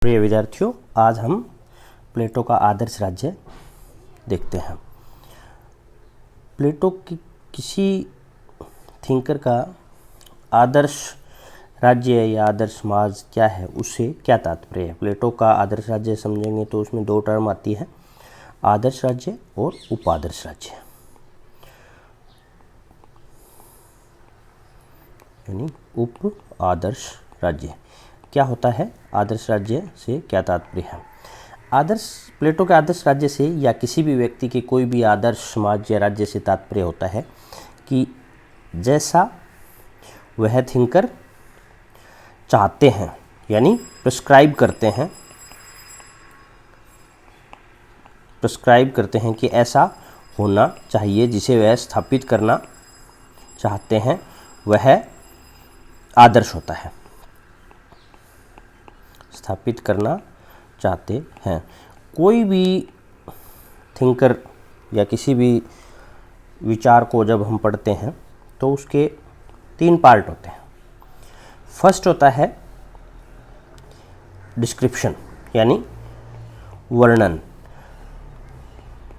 प्रिय विद्यार्थियों, आज हम प्लेटो का आदर्श राज्य देखते हैं। प्लेटो की किसी थिंकर का आदर्श राज्य या आदर्श समाज क्या है, उससे क्या तात्पर्य है। प्लेटो का आदर्श राज्य समझेंगे तो उसमें दो टर्म आती है, आदर्श राज्य और उपादर्श राज्य, यानी उप आदर्श राज्य। क्या होता है आदर्श राज्य से क्या तात्पर्य है। प्लेटो के आदर्श राज्य से या किसी भी व्यक्ति के कोई भी आदर्श समाज या राज्य से तात्पर्य होता है कि जैसा वह थिंकर चाहते हैं, यानी प्रिस्क्राइब करते हैं कि ऐसा होना चाहिए, जिसे वह स्थापित करना चाहते हैं, वह आदर्श होता है। स्थापित करना चाहते हैं। कोई भी थिंकर या किसी भी विचार को जब हम पढ़ते हैं तो उसके तीन पार्ट होते हैं। फर्स्ट होता है डिस्क्रिप्शन, यानी वर्णन।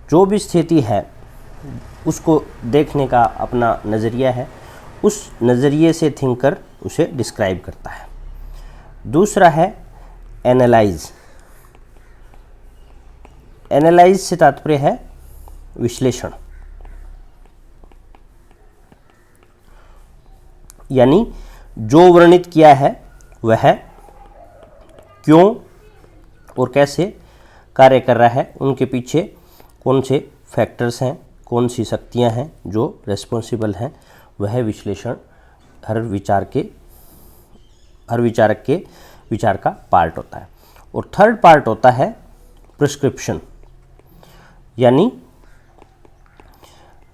जो भी स्थिति है उसको देखने का अपना नज़रिया है, उस नज़रिए से थिंकर उसे डिस्क्राइब करता है। दूसरा है एनालाइज। एनालाइज से तात्पर्य है विश्लेषण, यानी जो वर्णित किया है वह क्यों और कैसे कार्य कर रहा है, उनके पीछे कौन से फैक्टर्स हैं, कौन सी शक्तियां हैं जो रेस्पॉन्सिबल हैं, वह विश्लेषण हर विचारक के विचार का पार्ट होता है। और थर्ड पार्ट होता है प्रिस्क्रिप्शन, यानी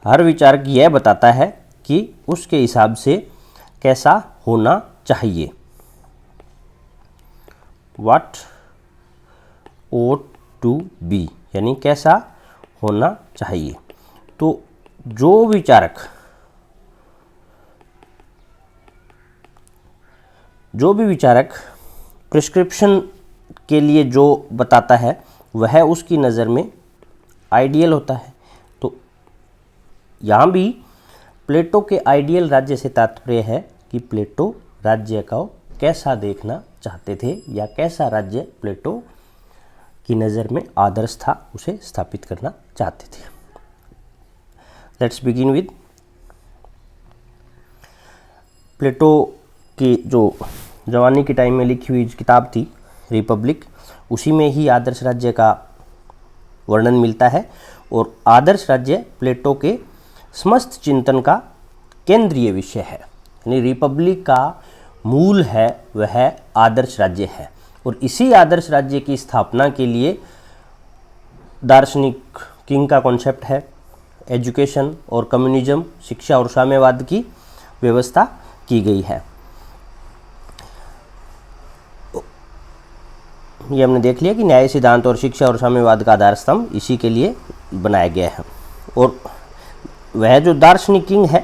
हर विचारक यह बताता है कि उसके हिसाब से कैसा होना चाहिए, व्हाट ought to be, यानी कैसा होना चाहिए। तो जो भी विचारक प्रिस्क्रिप्शन के लिए जो बताता है वह उसकी नज़र में आइडियल होता है। तो यहाँ भी प्लेटो के आइडियल राज्य से तात्पर्य है कि प्लेटो राज्य को कैसा देखना चाहते थे या कैसा राज्य प्लेटो की नज़र में आदर्श था, उसे स्थापित करना चाहते थे। लेट्स बिगिन विद प्लेटो की जो जवानी के टाइम में लिखी हुई किताब थी रिपब्लिक, उसी में ही आदर्श राज्य का वर्णन मिलता है। और आदर्श राज्य प्लेटो के समस्त चिंतन का केंद्रीय विषय है, यानी रिपब्लिक का मूल है वह आदर्श राज्य है। और इसी आदर्श राज्य की स्थापना के लिए दार्शनिक किंग का कॉन्सेप्ट है, एजुकेशन और कम्युनिज्म, शिक्षा और साम्यवाद की व्यवस्था की गई है। ये हमने देख लिया कि न्याय सिद्धांत और शिक्षा और साम्यवाद का आधार स्तंभ इसी के लिए बनाया गया है। और वह जो दार्शनिक किंग है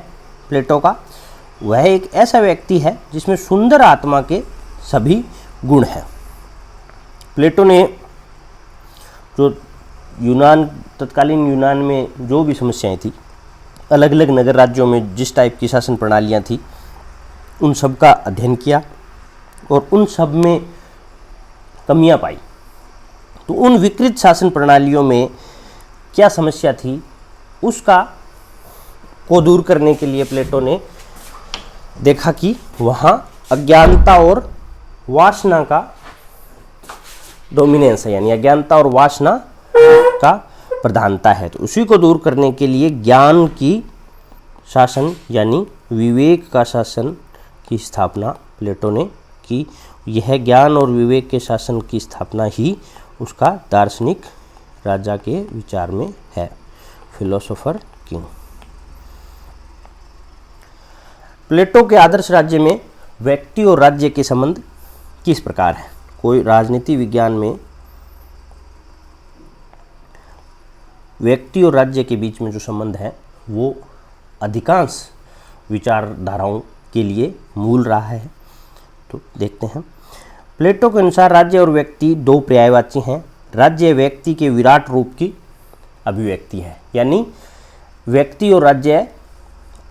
प्लेटो का, वह एक ऐसा व्यक्ति है जिसमें सुंदर आत्मा के सभी गुण हैं। प्लेटो ने जो तत्कालीन यूनान में जो भी समस्याएं थी, अलग अलग नगर राज्यों में जिस टाइप की शासन प्रणालियां थी, उन सब का अध्ययन किया और उन सब में कमियां पाई। तो उन विकृत शासन प्रणालियों में क्या समस्या थी, उसका को दूर करने के लिए प्लेटो ने देखा कि वहाँ अज्ञानता और वासना का डोमिनेंस है, यानी अज्ञानता और वासना का प्रधानता है। तो उसी को दूर करने के लिए ज्ञान की शासन, यानी विवेक का शासन की स्थापना प्लेटो ने की। यह ज्ञान और विवेक के शासन की स्थापना ही उसका दार्शनिक राजा के विचार में है, फिलोसोफर किंग। प्लेटो के आदर्श राज्य में व्यक्ति और राज्य के संबंध किस प्रकार है। कोई राजनीति विज्ञान में व्यक्ति और राज्य के बीच में जो संबंध है वो अधिकांश विचारधाराओं के लिए मूल रहा है। तो देखते हैं प्लेटो के अनुसार राज्य और व्यक्ति दो पर्यायवाची हैं। राज्य व्यक्ति के विराट रूप की अभिव्यक्ति है, यानी व्यक्ति और राज्य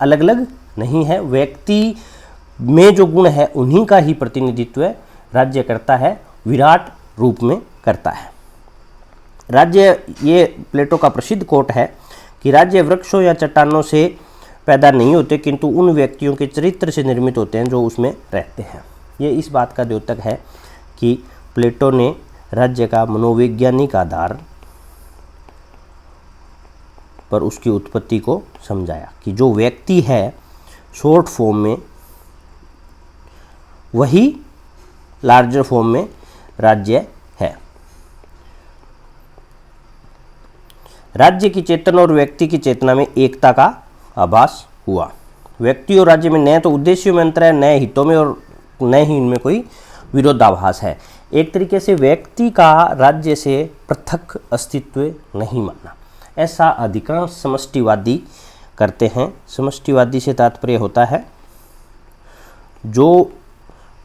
अलग अलग नहीं है। व्यक्ति में जो गुण है उन्हीं का ही प्रतिनिधित्व राज्य करता है, विराट रूप में करता है। राज्य, ये प्लेटो का प्रसिद्ध कोट है कि राज्य वृक्षों या चट्टानों से पैदा नहीं होते, किंतु उन व्यक्तियों के चरित्र से निर्मित होते हैं जो उसमें रहते हैं। ये इस बात का द्योतक है कि प्लेटो ने राज्य का मनोवैज्ञानिक आधार पर उसकी उत्पत्ति को समझाया कि जो व्यक्ति है शॉर्ट फॉर्म में, वही लार्जर फॉर्म में राज्य है। राज्य की चेतना और व्यक्ति की चेतना में एकता का आभास हुआ। व्यक्ति और राज्य में न तो उद्देश्यों में अंतर है, न हितों में, और न ही इनमें कोई विरोधाभास है। एक तरीके से व्यक्ति का राज्य से पृथक अस्तित्व नहीं मानना, ऐसा अधिकांश समष्टिवादी करते हैं। समष्टिवादी से तात्पर्य होता है जो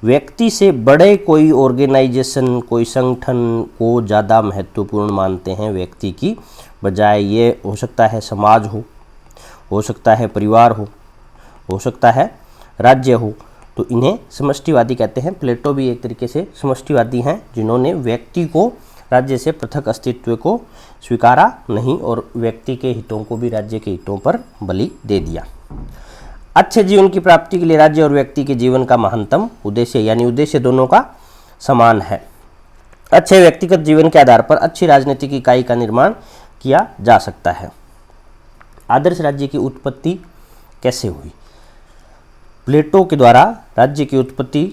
व्यक्ति से बड़े कोई ऑर्गेनाइजेशन, कोई संगठन को ज़्यादा महत्वपूर्ण मानते हैं व्यक्ति की बजाय। ये हो सकता है समाज हो सकता है परिवार हो सकता है राज्य हो, तो इन्हें समष्टिवादी कहते हैं। प्लेटो भी एक तरीके से समष्टिवादी हैं, जिन्होंने व्यक्ति को राज्य से पृथक अस्तित्व को स्वीकारा नहीं और व्यक्ति के हितों को भी राज्य के हितों पर बलि दे दिया। अच्छे जीवन की प्राप्ति के लिए राज्य और व्यक्ति के जीवन का महत्तम उद्देश्य, यानी उद्देश्य दोनों का समान है। अच्छे व्यक्तिगत जीवन के आधार पर अच्छी राजनीतिक इकाई का निर्माण किया जा सकता है। आदर्श राज्य की उत्पत्ति कैसे हुई? प्लेटो के द्वारा राज्य की उत्पत्ति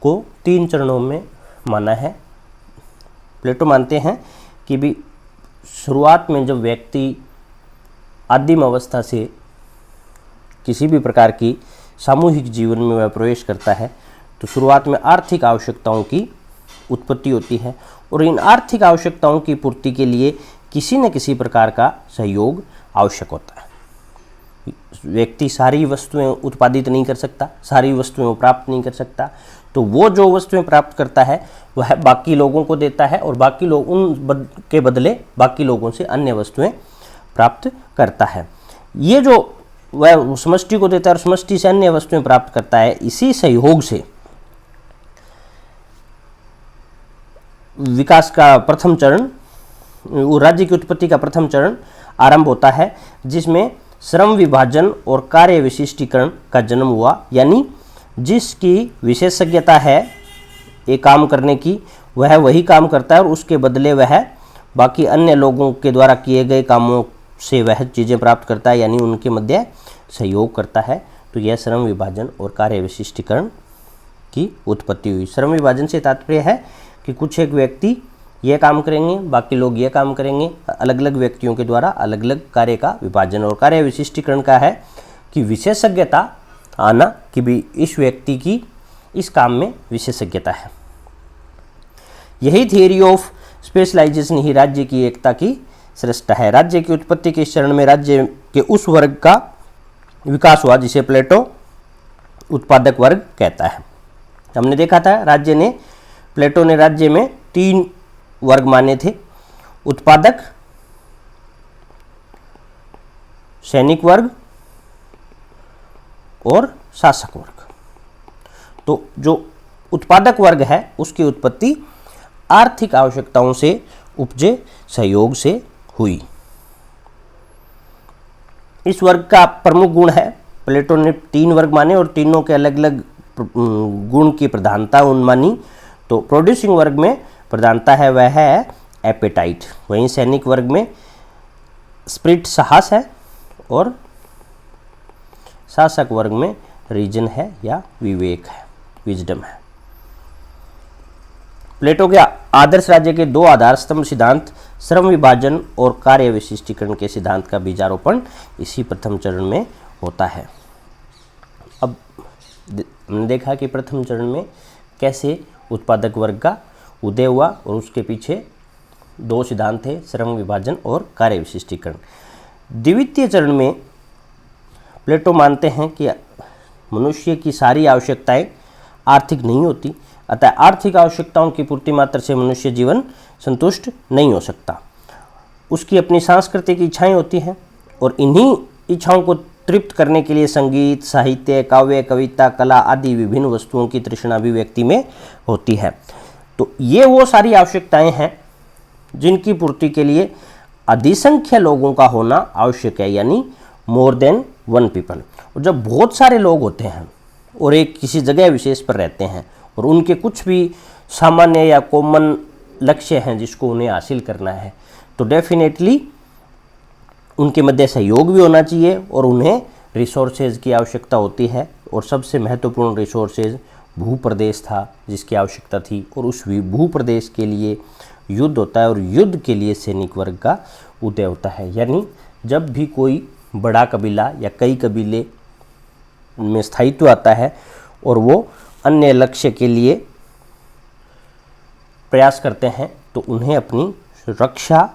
को 3 चरणों में माना है। प्लेटो मानते हैं कि भी शुरुआत में जब व्यक्ति आदिम अवस्था से किसी भी प्रकार की सामूहिक जीवन में वह प्रवेश करता है, तो शुरुआत में आर्थिक आवश्यकताओं की उत्पत्ति होती है और इन आर्थिक आवश्यकताओं की पूर्ति के लिए किसी न किसी प्रकार का सहयोग आवश्यक होता है। व्यक्ति सारी वस्तुएं उत्पादित नहीं कर सकता, सारी वस्तुएं प्राप्त नहीं कर सकता, तो वो जो वस्तुएं प्राप्त करता है वह बाकी लोगों को देता है और बाकी लोग के बदले बाकी लोगों से अन्य वस्तुएं प्राप्त करता है। ये जो वह समष्टि को देता है और समष्टि से अन्य वस्तुएं प्राप्त करता है, इसी सहयोग से विकास का प्रथम चरण, राज्य की उत्पत्ति का प्रथम चरण आरंभ होता है, जिसमें श्रम विभाजन और कार्य विशिष्टीकरण का जन्म हुआ। यानी जिसकी विशेषज्ञता है एक काम करने की, वह वही काम करता है और उसके बदले वह बाकी अन्य लोगों के द्वारा किए गए कामों से वह चीज़ें प्राप्त करता है, यानी उनके मध्य सहयोग करता है। तो यह श्रम विभाजन और कार्य विशिष्टीकरण की उत्पत्ति हुई। श्रम विभाजन से तात्पर्य है कि कुछ एक व्यक्ति यह काम करेंगे, बाकी लोग यह काम करेंगे, अलग अलग व्यक्तियों के द्वारा अलग अलग कार्य का विभाजन। और कार्य विशिष्टीकरण का है कि विशेषज्ञता आना कि भी इस व्यक्ति की इस काम में विशेषज्ञता है। यही थियरी ऑफ स्पेशलाइजेशन ही राज्य की एकता की सृष्टा है। राज्य की उत्पत्ति के इस चरण में राज्य के उस वर्ग का विकास हुआ जिसे प्लेटो उत्पादक वर्ग कहता है। हमने देखा था प्लेटो ने राज्य में 3 वर्ग माने थे: उत्पादक, सैनिक वर्ग और शासक वर्ग। तो जो उत्पादक वर्ग है उसकी उत्पत्ति आर्थिक आवश्यकताओं से उपजे सहयोग से हुई। इस वर्ग का प्रमुख गुण है, प्लेटो ने 3 वर्ग माने और तीनों के अलग अलग गुण की प्रधानता मानी। तो प्रोड्यूसिंग वर्ग में प्रधानता है वह है एपेटाइट, वहीं सैनिक वर्ग में स्पिरिट साहस है और शासक वर्ग में रीजन है या विवेक है, विजडम है। प्लेटो के आदर्श राज्य के 2 आधार स्तंभ सिद्धांत श्रम विभाजन और कार्य विशिष्टीकरण के सिद्धांत का बीजारोपण इसी प्रथम चरण में होता है। अब हमने देखा कि प्रथम चरण में कैसे उत्पादक वर्ग का उदय हुआ और उसके पीछे 2 सिद्धांत थे, श्रम विभाजन और कार्य विशिष्टीकरण। द्वितीय चरण में प्लेटो मानते हैं कि मनुष्य की सारी आवश्यकताएं आर्थिक नहीं होती, अतः आर्थिक आवश्यकताओं की पूर्ति मात्र से मनुष्य जीवन संतुष्ट नहीं हो सकता। उसकी अपनी सांस्कृतिक इच्छाएं होती हैं और इन्हीं इच्छाओं को तृप्त करने के लिए संगीत, साहित्य, काव्य, कविता, कला आदि विभिन्न वस्तुओं की तृष्णा भी व्यक्ति में होती है। तो ये वो सारी आवश्यकताएं हैं जिनकी पूर्ति के लिए अधिसंख्य लोगों का होना आवश्यक है, यानी मोर देन वन पीपल। और जब बहुत सारे लोग होते हैं और एक किसी जगह विशेष पर रहते हैं और उनके कुछ भी सामान्य या कॉमन लक्ष्य हैं जिसको उन्हें हासिल करना है, तो डेफिनेटली उनके मध्य सहयोग भी होना चाहिए और उन्हें रिसोर्सेज की आवश्यकता होती है। और सबसे महत्वपूर्ण रिसोर्सेज भूप्रदेश था जिसकी आवश्यकता थी, और उस भूप्रदेश के लिए युद्ध होता है और युद्ध के लिए सैनिक वर्ग का उदय होता है। यानी जब भी कोई बड़ा कबीला या कई कबीले में स्थायित्व आता है और वो अन्य लक्ष्य के लिए प्रयास करते हैं तो उन्हें अपनी रक्षा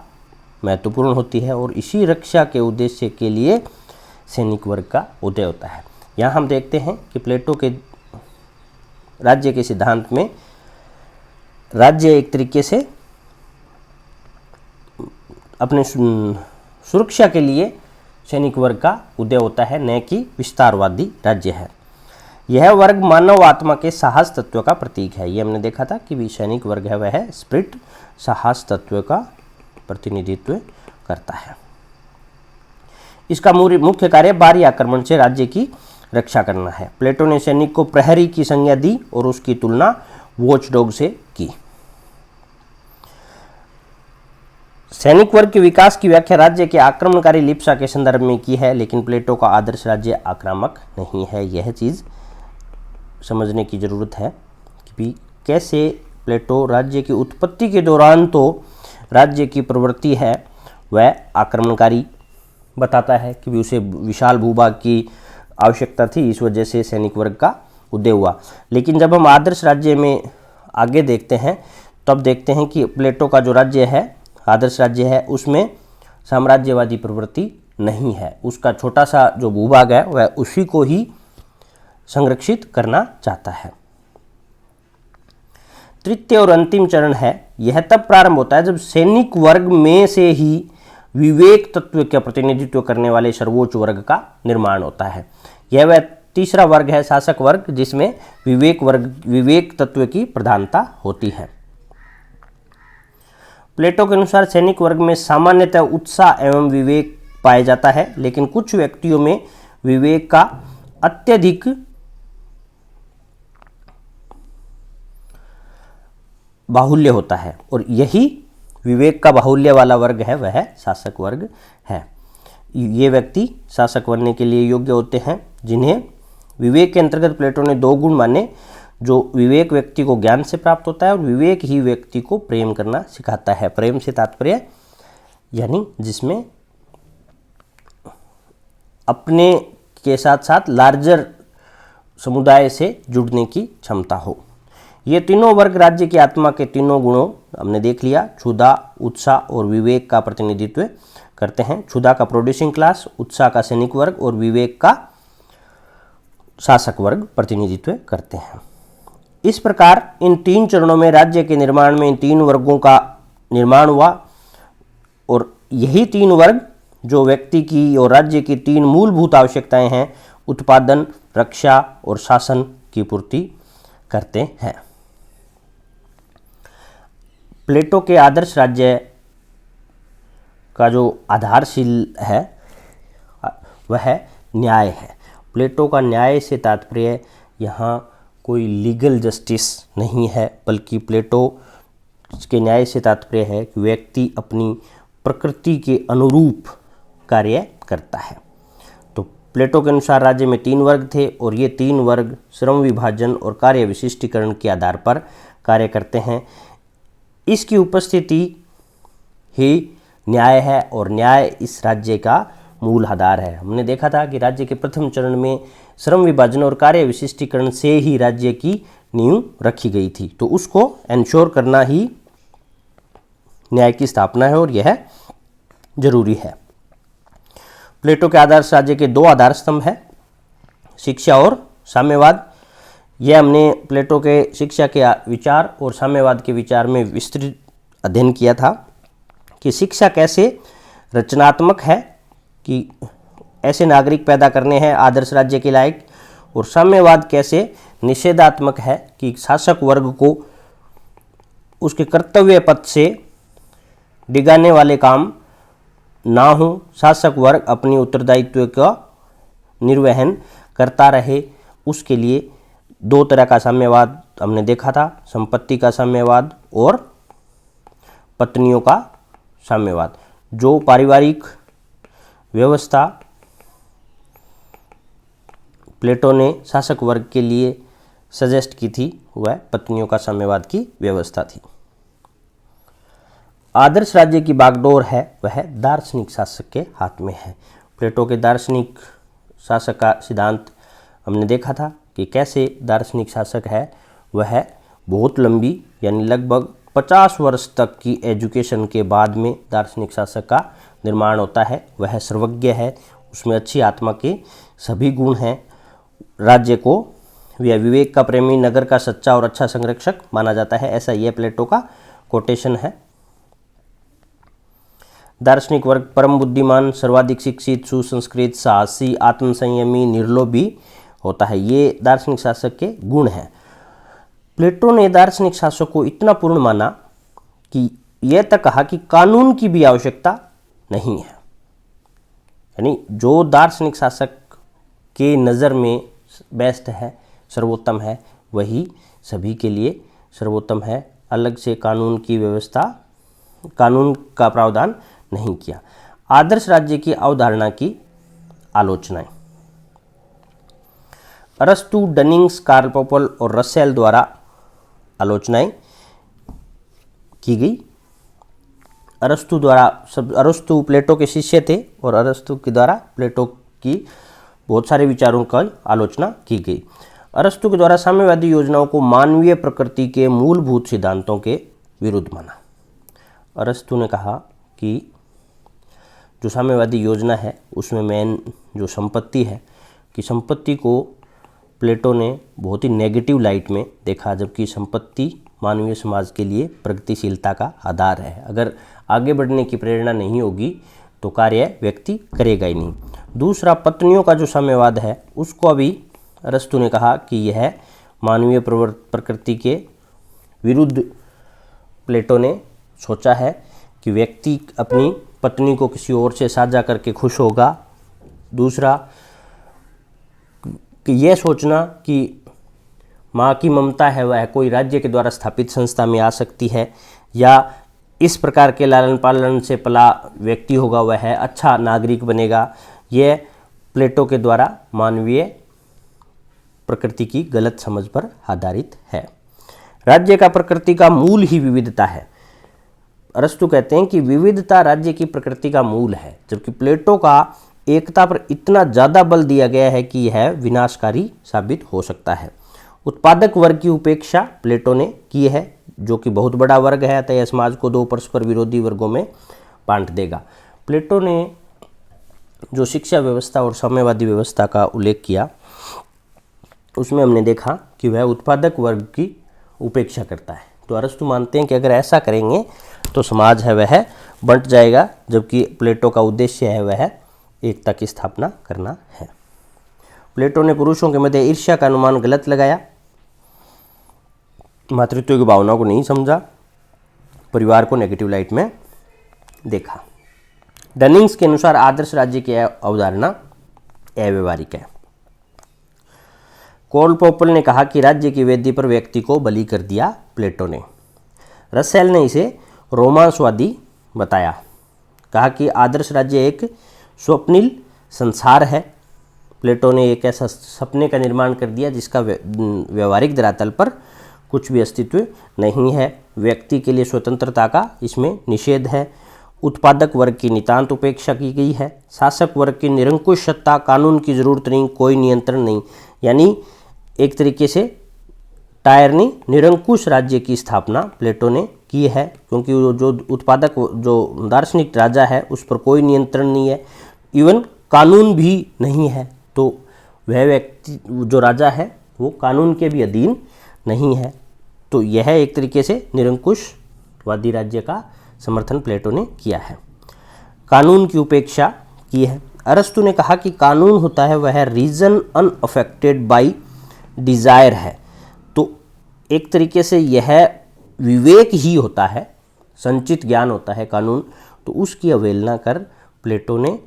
महत्वपूर्ण होती है, और इसी रक्षा के उद्देश्य के लिए सैनिक वर्ग का उदय होता है। यहाँ हम देखते हैं कि प्लेटो के राज्य के सिद्धांत में राज्य एक तरीके से अपने सुरक्षा के लिए सैनिक वर्ग का उदय होता है, न कि विस्तारवादी राज्य है। यह वर्ग मानव आत्मा के साहस तत्व का प्रतीक है। ये हमने देखा था कि सैनिक वर्ग है वह स्पिरिट साहस तत्व का प्रतिनिधित्व करता है। इसका मुख्य कार्य बाहरी आक्रमण से राज्य की रक्षा करना है। प्लेटो ने सैनिक को प्रहरी की संज्ञा दी और उसकी तुलना वॉचडॉग से की। सैनिक वर्ग के विकास की व्याख्या राज्य के आक्रमणकारी लिप्सा के संदर्भ में की है, लेकिन प्लेटो का आदर्श राज्य आक्रामक नहीं है। यह चीज़ समझने की जरूरत है कि कैसे प्लेटो राज्य की उत्पत्ति के दौरान तो राज्य की प्रवृत्ति है वह आक्रमणकारी बताता है कि उसे विशाल भूभाग की आवश्यकता थी, इस वजह से सैनिक वर्ग का उदय हुआ। लेकिन जब हम आदर्श राज्य में आगे देखते हैं तब देखते हैं कि प्लेटो का जो राज्य है, आदर्श राज्य है, उसमें साम्राज्यवादी प्रवृत्ति नहीं है। उसका छोटा सा जो भूभाग है वह उसी को ही संरक्षित करना चाहता है। तृतीय और अंतिम चरण है, यह तब प्रारंभ होता है जब सैनिक वर्ग में से ही विवेक तत्व का प्रतिनिधित्व करने वाले सर्वोच्च वर्ग का निर्माण होता है। यह वह तीसरा वर्ग है, शासक वर्ग, जिसमें विवेक तत्व की प्रधानता होती है। प्लेटो के अनुसार सैनिक वर्ग में सामान्यतः उत्साह एवं विवेक पाया जाता है, लेकिन कुछ व्यक्तियों में विवेक का अत्यधिक बाहुल्य होता है, और यही विवेक का बाहुल्य वाला वर्ग है वह शासक वर्ग है। ये व्यक्ति शासक बनने के लिए योग्य होते हैं, जिन्हें विवेक के अंतर्गत प्लेटो ने दो गुण माने। जो विवेक व्यक्ति को ज्ञान से प्राप्त होता है और विवेक ही व्यक्ति को प्रेम करना सिखाता है। प्रेम से तात्पर्य यानी जिसमें अपने के साथ साथ लार्जर समुदाय से जुड़ने की क्षमता हो। ये तीनों वर्ग राज्य की आत्मा के तीनों गुणों हमने देख लिया, क्षुधा, उत्साह और विवेक का प्रतिनिधित्व करते हैं। क्षुधा का प्रोड्यूसिंग क्लास, उत्साह का सैनिक वर्ग और विवेक का शासक वर्ग प्रतिनिधित्व करते हैं। इस प्रकार इन तीन चरणों में राज्य के निर्माण में इन तीन वर्गों का निर्माण हुआ, और यही तीन वर्ग जो व्यक्ति की और राज्य की तीन मूलभूत आवश्यकताएं हैं, उत्पादन, रक्षा और शासन की पूर्ति करते हैं। प्लेटो के आदर्श राज्य का जो आधारशिल है वह न्याय है। प्लेटो का न्याय से तात्पर्य यहाँ कोई लीगल जस्टिस नहीं है, बल्कि प्लेटो के न्याय से तात्पर्य है कि व्यक्ति अपनी प्रकृति के अनुरूप कार्य करता है। तो प्लेटो के अनुसार राज्य में तीन वर्ग थे, और ये तीन वर्ग श्रम विभाजन और कार्य विशिष्टीकरण के आधार पर कार्य करते हैं। इसकी उपस्थिति ही न्याय है, और न्याय इस राज्य का मूल आधार है। हमने देखा था कि राज्य के प्रथम चरण में श्रम विभाजन और कार्य विशिष्टीकरण से ही राज्य की नींव रखी गई थी, तो उसको एंश्योर करना ही न्याय की स्थापना है, और यह जरूरी है। प्लेटो के आदर्श राज्य के दो आधार स्तंभ हैं, शिक्षा और साम्यवाद। यह हमने प्लेटो के शिक्षा के विचार और साम्यवाद के विचार में विस्तृत अध्ययन किया था कि शिक्षा कैसे रचनात्मक है, कि ऐसे नागरिक पैदा करने हैं आदर्श राज्य के लायक, और साम्यवाद कैसे निषेधात्मक है कि शासक वर्ग को उसके कर्तव्य पथ से डिगाने वाले काम ना हो, शासक वर्ग अपनी उत्तरदायित्व का निर्वहन करता रहे। उसके लिए दो तरह का साम्यवाद हमने देखा था, संपत्ति का साम्यवाद और पत्नियों का साम्यवाद। जो पारिवारिक व्यवस्था प्लेटो ने शासक वर्ग के लिए सजेस्ट की थी वह पत्नियों का साम्यवाद की व्यवस्था थी। आदर्श राज्य की बागडोर है वह दार्शनिक शासक के हाथ में है। प्लेटो के दार्शनिक शासक का सिद्धांत हमने देखा था कि कैसे दार्शनिक शासक है वह बहुत लंबी यानी लगभग 50 वर्ष तक की एजुकेशन के बाद में दार्शनिक शासक का निर्माण होता है। वह सर्वज्ञ है, उसमें अच्छी आत्मा के सभी गुण हैं, राज्य को वह विवेक का प्रेमी, नगर का सच्चा और अच्छा संरक्षक माना जाता है, ऐसा यह प्लेटो का कोटेशन है। दार्शनिक वर्ग परम बुद्धिमान, सर्वाधिक शिक्षित, सुसंस्कृत, साहसी, आत्मसंयमी, निर्लोभी होता है, ये दार्शनिक शासक के गुण हैं। प्लेटो ने दार्शनिक शासक को इतना पूर्ण माना कि यह तक कहा कि कानून की भी आवश्यकता नहीं है, यानी जो दार्शनिक शासक के नज़र में बेस्ट है, सर्वोत्तम है, वही सभी के लिए सर्वोत्तम है। अलग से कानून की व्यवस्था, कानून का प्रावधान नहीं किया। आदर्श राज्य की अवधारणा की आलोचनाएं अरस्तु, डनिंग्स, कार्ल पॉपल और रसेल द्वारा आलोचनाएं की गई। अरस्तु प्लेटो के शिष्य थे और अरस्तु के द्वारा प्लेटो की बहुत सारे विचारों की आलोचना की गई। अरस्तु के द्वारा साम्यवादी योजनाओं को मानवीय प्रकृति के मूलभूत सिद्धांतों के विरुद्ध माना। अरस्तु ने कहा कि जो साम्यवादी योजना है उसमें मेन जो संपत्ति है, कि संपत्ति को प्लेटो ने बहुत ही नेगेटिव लाइट में देखा, जबकि संपत्ति मानवीय समाज के लिए प्रगतिशीलता का आधार है। अगर आगे बढ़ने की प्रेरणा नहीं होगी तो कार्य व्यक्ति करेगा ही नहीं। दूसरा, पत्नियों का जो साम्यवाद है उसको अभी अरस्तु ने कहा कि यह मानवीय प्रकृति के विरुद्ध प्लेटो ने सोचा है कि व्यक्ति अपनी पत्नी को किसी और से साझा करके खुश होगा। दूसरा, कि यह सोचना कि माँ की ममता है वह कोई राज्य के द्वारा स्थापित संस्था में आ सकती है, या इस प्रकार के लालन पालन से पला व्यक्ति होगा वह अच्छा नागरिक बनेगा, यह प्लेटो के द्वारा मानवीय प्रकृति की गलत समझ पर आधारित है। राज्य का प्रकृति का मूल ही विविधता है। अरस्तु कहते हैं कि विविधता राज्य की प्रकृति का मूल है, जबकि प्लेटो का एकता पर इतना ज़्यादा बल दिया गया है कि यह विनाशकारी साबित हो सकता है। उत्पादक वर्ग की उपेक्षा प्लेटो ने की है, जो कि बहुत बड़ा वर्ग है, अतः समाज को दो परस्पर विरोधी वर्गों में बांट देगा। प्लेटो ने जो शिक्षा व्यवस्था और साम्यवादी व्यवस्था का उल्लेख किया उसमें हमने देखा कि वह उत्पादक वर्ग की उपेक्षा करता है। तो अरस्तु मानते हैं कि अगर ऐसा करेंगे तो समाज है वह बंट जाएगा, जबकि प्लेटो का उद्देश्य है वह एकता की स्थापना करना है। प्लेटो ने पुरुषों के मध्य ईर्ष्या का अनुमान गलत लगाया, मातृत्व की भावना को नहीं समझा, परिवार को नेगेटिव लाइट में देखा। डनिंग्स के अनुसार आदर्श राज्य की अवधारणा अव्यवहारिक है। कार्ल पॉपल ने कहा कि राज्य की वेदी पर व्यक्ति को बलि कर दिया प्लेटो ने। रसेल ने इसे रोमांसवादी बताया, कहा कि आदर्श राज्य एक स्वप्निल संसार है। प्लेटो ने एक ऐसा सपने का निर्माण कर दिया जिसका व्यवहारिक धरातल पर कुछ भी अस्तित्व नहीं है। व्यक्ति के लिए स्वतंत्रता का इसमें निषेध है। उत्पादक वर्ग की नितांत उपेक्षा की गई है। शासक वर्ग की निरंकुश सत्ता, कानून की जरूरत नहीं, कोई नियंत्रण नहीं, यानी एक तरीके से टायरनी निरंकुश राज्य की स्थापना प्लेटो ने की है, क्योंकि जो उत्पादक जो दार्शनिक राजा है उस पर कोई नियंत्रण नहीं है, इवन कानून भी नहीं है। तो वह व्यक्ति जो राजा है वो कानून के भी अधीन नहीं है। तो यह एक तरीके से निरंकुशवादी राज्य का समर्थन प्लेटो ने किया है। कानून की उपेक्षा की है। अरस्तु ने कहा कि कानून होता है वह रीजन अनअफेक्टेड बाय डिजायर है। तो एक तरीके से यह विवेक ही होता है, संचित ज्ञान होता है कानून, तो उसकी अवहेलना कर प्लेटो ने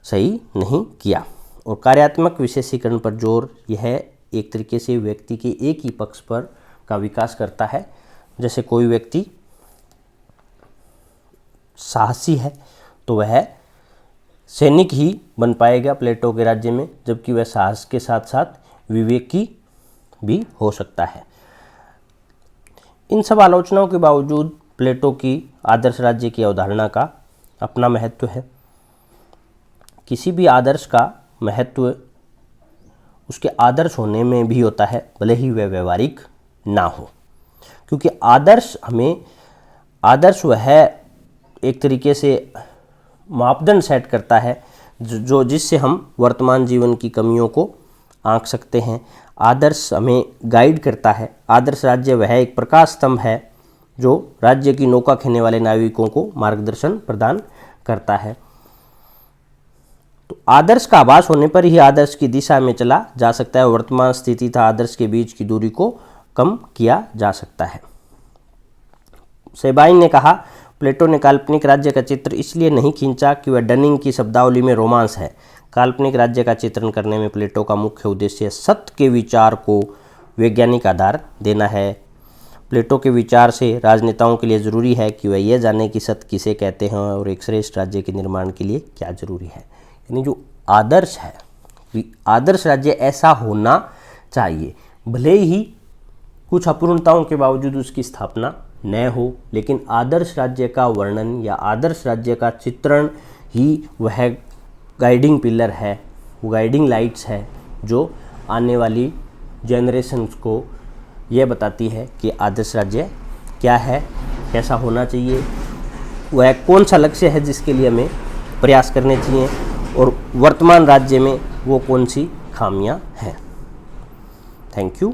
सही नहीं किया। और कार्यात्मक विशेषीकरण पर जोर, यह एक तरीके से व्यक्ति के एक ही पक्ष पर का विकास करता है। जैसे कोई व्यक्ति साहसी है तो वह सैनिक ही बन पाएगा प्लेटो के राज्य में, जबकि वह साहस के साथ साथ विवेकी भी हो सकता है। इन सब आलोचनाओं के बावजूद प्लेटो की आदर्श राज्य की अवधारणा का अपना महत्व है। किसी भी आदर्श का महत्व उसके आदर्श होने में भी होता है, भले ही वह व्यवहारिक ना हो, क्योंकि आदर्श वह एक तरीके से मापदंड सेट करता है जो जिससे हम वर्तमान जीवन की कमियों को आंक सकते हैं। आदर्श हमें गाइड करता है। आदर्श राज्य वह एक प्रकाश स्तंभ है जो राज्य की नौका खेने वाले नाविकों को मार्गदर्शन प्रदान करता है। तो आदर्श का आभास होने पर ही आदर्श की दिशा में चला जा सकता है। वर्तमान स्थिति तथा आदर्श के बीच की दूरी को कम किया जा सकता है। सेबाइन ने कहा, प्लेटो ने काल्पनिक राज्य का चित्र इसलिए नहीं खींचा कि वह डनिंग की शब्दावली में रोमांस है। काल्पनिक राज्य का चित्रण करने में प्लेटो का मुख्य उद्देश्य सत्य के विचार को वैज्ञानिक आधार देना है। प्लेटो के विचार से राजनेताओं के लिए ज़रूरी है कि वह यह जाने कि सत्य किसे कहते हैं और एक श्रेष्ठ राज्य के निर्माण के लिए क्या जरूरी है। यानी जो आदर्श है, आदर्श राज्य ऐसा होना चाहिए, भले ही कुछ अपूर्णताओं के बावजूद उसकी स्थापना न हो, लेकिन आदर्श राज्य का वर्णन या आदर्श राज्य का चित्रण ही वह गाइडिंग पिलर है, वो गाइडिंग लाइट्स है जो आने वाली जनरेशन्स को यह बताती है कि आदर्श राज्य क्या है, कैसा होना चाहिए, वह कौन सा लक्ष्य है जिसके लिए हमें प्रयास करने चाहिए और वर्तमान राज्य में वो कौन सी खामियां हैं। Thank you.